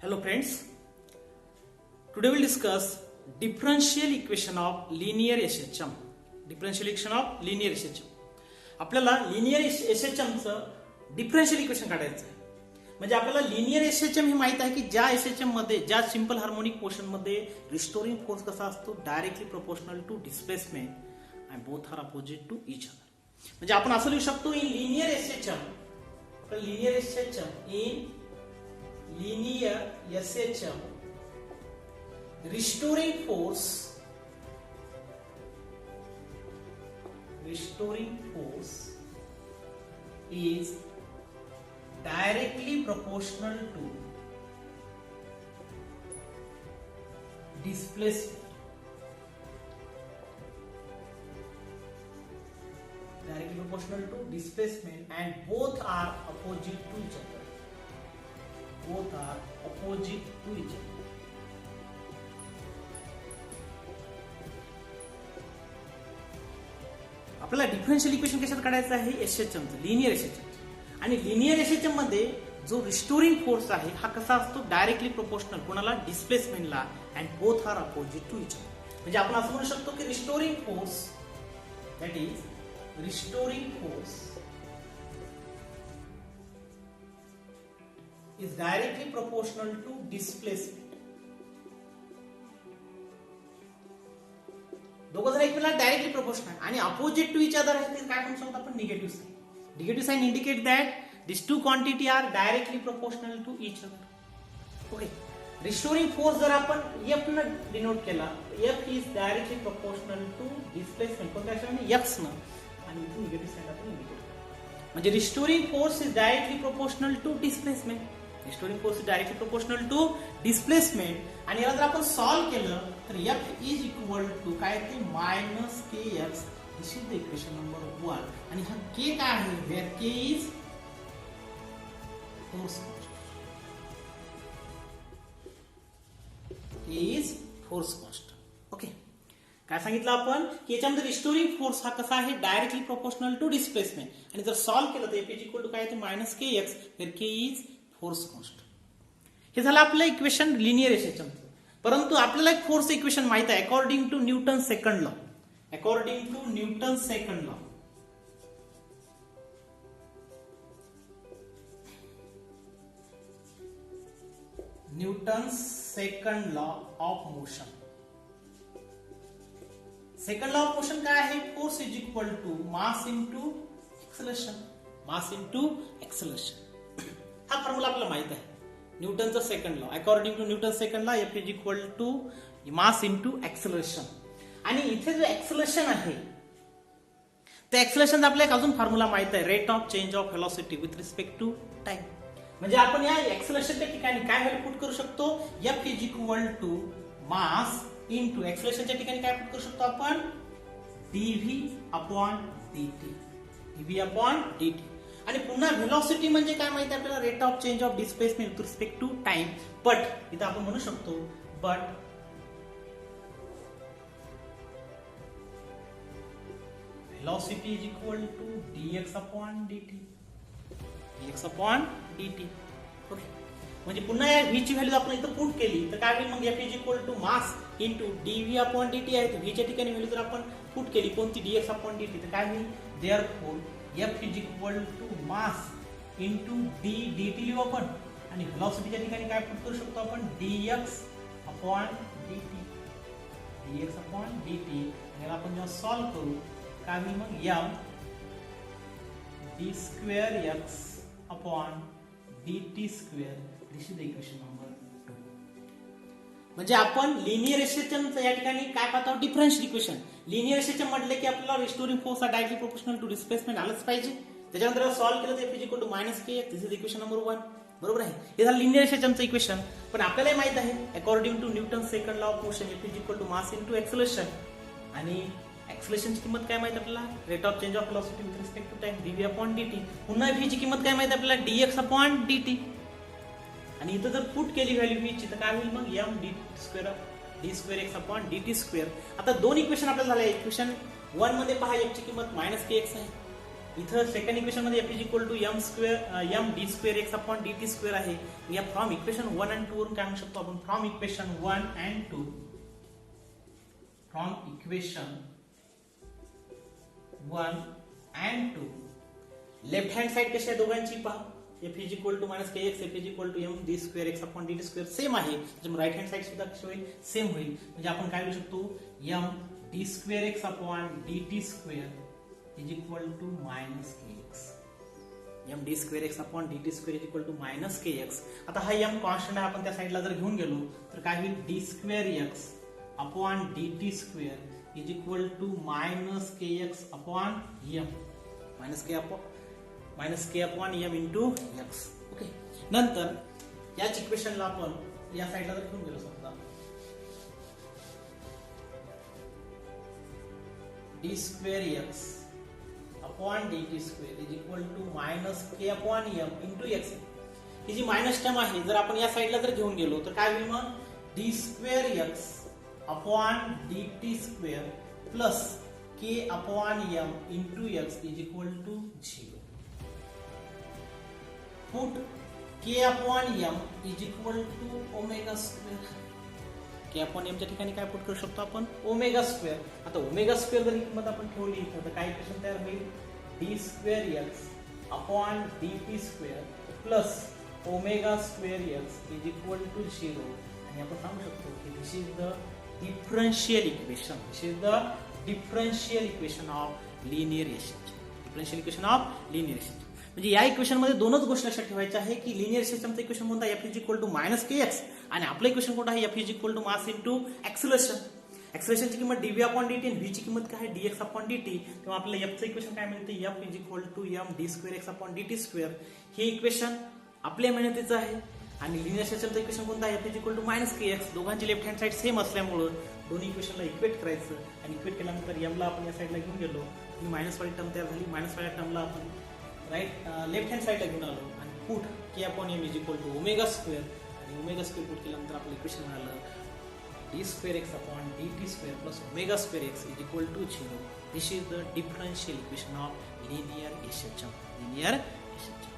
Hello friends, today we will discuss differential equation of linear SHM. Differential equation of linear SHM. आपल्याला linear SHM चं differential equation काढायचं आहे. म्हणजे आपल्याला linear SHM हे माहित आहे की ज्या SHM मध्ये ज्या सिंपल हार्मोनिक मोशन मध्ये रिस्टोरिंग फोर्स कसा असतो directly proportional to displacement and both are opposite to each other. म्हणजे आपण असं लिहू शकतो in linear SHM. Linear SHM in linear SHM restoring force is directly proportional to displacement. Directly proportional to displacement and both are opposite to each other. Both are opposite to each other. आपल्याला differential equation कशात काढायचं आहे SHM चं, linear SHM. आणि linear SHM मध्ये जो restoring force आहे हा कसा असतो डायरेक्टली प्रोपोर्शनल कोणाला डिस्प्लेसमेंटला and both are opposite to each other. म्हणजे आपण असं म्हणू शकतो की restoring force that is restoring force is directly proportional to displacement. दोघं जण एकमेकांना डायरेक्टली प्रोपोर्शनल आणि अपोजिट टू इच अदर आहे ते काय म्हणू शकतो आपण negative sign. Negative sign indicate that this two quantity are directly proportional to each other. Okay, restoring force जर आपण F न डिनोट केला, F is directly proportional to displacement कोणत्या अक्षराने X न, आणि इथे निगेटिव्ह साइन आपण इंडिकेट केला. म्हणजे restoring force is directly proportional to displacement. Restoring force is directly proportional to displacement. आणि याला जर आपण सॉल्व केलं तर F इज इक्वल टू काय ते minus KX. This is the equation number 1. आणि हा K काय आहे, where K is force. K is force constant. Okay, काय सांगितलं आपण की याच्यामध्ये रिस्टोरिंग फोर्स हा कसा आहे डायरेक्टली प्रोपोर्शनल टू डिस्प्लेसमेंट. आणि जर सॉल्व केलं तर F इज इक्वल टू काय ते minus KX where K is force constant. हे झालं आपलं इक्वेशन लिनियर एसएचएम. परंतु आपल्याला एक फोर्स इक्वेशन माहित आहे according to Newton second law. According to Newton second law Newton second law of motion. Second law of motion काय आहे, force is equal to mass into acceleration. Mass into acceleration हा formula आपल्याला माहित आहे न्यूटनचा second law. According to Newton second law F is equal to mass into acceleration. आणि इथे जो एक्सेलरेशन आहे त्या एक्सेलरेशनचा आपल्याला एक अजून फॉर्म्युला माहित आहे, rate of change of velocity with respect to time. म्हणजे आपण या एक्सेलरेशनच्या ठिकाणी काय व्हॅल्यू पुट करू शकतो, F is equal to mass into एक्सेलरेशनच्या ठिकाणी काय पुट करू शकतो आपण dv upon dt. dv upon dt. आणि पुन्हा व्हेलॉसिटी म्हणजे काय माहिती आपल्याला, rate of change of displacement with respect to time. But इथं आपण म्हणू शकतो but velocity is equal to dx upon dt. dx upon dt. Okay, म्हणजे पुन्हा या v ची व्हॅल्यू आपण इथं पुट केली तर काय होईल मग F is equal to mass into dv upon dt आहे. v च्या ठिकाणी व्हॅल्यू जर आपण पुट केली कोणती dx अपॉन dt तर काय होईल, therefore F is equal to mass into dt लिहू आपण. आणि व्हेलॉसिटीच्या ठिकाणी काय पुट करू शकतो आपण dx upon dt. dx upon dt. याला आपण जेव्हा सॉल्व करू काय होईल मग m d square x upon dt square. This is the equation number 2. म्हणजे आपण लिनियर एसएचएम या ठिकाणी काय पाहतो डिफरन्शियल इक्वेशन. लिनियर एसएचएम म्हटले की आपल्याला रिस्टोरिंग फोर्स हा डायरेक्टली प्रोपोर्शनल टू डिस्प्लेसमेंट आलंच पाहिजे. त्याच्यानंतर सॉल्व केलं तर F is equal to minus KX. This is equation number 1. बरोबर आहे, हे झालं लिनियर एसएचएमचं इक्वेशन. पण आपल्याला माहित आहे according to Newton second law of motion F is equal to mass into acceleration. आणि एक्सेलरेशनची किंमत काय माहिती आपल्याला, rate of change of velocity with respect to time dv upon dt. पुन्हा v ची किंमत काय माहिती आपल्याला dx अपॉन dt. आणि इथं जर पुट केली व्हॅल्यू v ची तर काय होईल मग m d square x upon dt square. आता दोन इक्वेशन आपल्याला झाले. इक्वेशन 1 मध्ये पहा F ची किंमत मायनस KX आहे इथं सेकंड इक्वेशन मध्ये f is equal to m square m d square x upon dt square आहे. या फ्रॉम इक्वेशन 1 आणि 2 वरून काय म्हणू शकतो आपण, from equation 1 and 2, from equation 1 and 2 left hand side कशी आहे दोघांची पहा, f is equal to minus kx, f is equal to m d square x upon dt square same आहे. त्याच्यामुळे राईट हँड साइड सुद्धा कशी होईल, सेम होईल. म्हणजे आपण काय लिहू शकतो, m d square x upon dt square is equal to minus kx. m d square x upon dt square is equal to minus kx. आता हा m कॉन्स्टंट आहे, आपण त्या साइडला जर घेऊन गेलो तर काय होईल, d square x upon dt square is equal to minus kx upon m, minus k upon m into x. Okay. नंतर याच इक्वेशनला आपण या साइडला जर घेऊन गेलो समजा, d square x upon dt square is equal to minus k upon m into x. ही जी मायनस टर्म आहे जर आपण या साइडला जर घेऊन गेलो तर काय होईल मग, d square x upon dt square plus k upon m into x is equal to 0. Put k upon m is equal to omega square. k upon m च्या ठिकाणी काय पुट करू शकतो आपण, ओमेगा स्क्वेअर. आता ओमेगा स्क्वेअर जर किंमत आपण ठेवली तर काय इक्वेशन तयार होईल, d square x upon dt square plus omega square x is equal to 0. आणि आपण सांगू शकतो की this is the differential equation, this is the differential equation of linear रेशनचे, डिफरन्शियल इक्वेशन ऑफ लिनियर रेशनचे. म्हणजे या इक्वेशन मध्ये दोनच गोष्टी लक्षात ठेवायच्या आहे की लिनियर सिस्टमचं इक्वेशन कोणतं आहे, f is equal to minus kx, आणि आपलं इक्वेशन कोणतं आहे, f is equal to mass into acceleration. ऍक्सिलरेशनची किंमत dv अपॉन dt आणि v ची किंमत काय आहे, dx अपॉन dt. तेव्हा आपल्याला f चं इक्वेशन काय मिळते, f is equal to m d square x upon dt square. हे इक्वेशन आपल्या मेहनतीचं आहे. आणि लिनियर सिस्टमचं इक्वेशन कोणतं आहे, f is equal to minus kx. दोघांची लेफ्ट हँड साइड सेम असल्यामुळे दोन्ही इक्वेशनला इक्वेट करायचं, आणि इक्वेट केल्यानंतर m ला आपण या साइडला घेऊन गेलो, ही मायनस वाली टर्म तयार झाली. मायनस वाल्या टर्मला आपण राईट लेफ्ट हँड साइडला घेऊन आलो आणि put k upon m is equal to omega square, आणि ओमेगा स्क्वेअर पुट केल्यानंतर आपलं इक्वेशन मिळालं d square x upon dt square plus omega square x is equal to 0. This is the differential equation of linear system, linear system.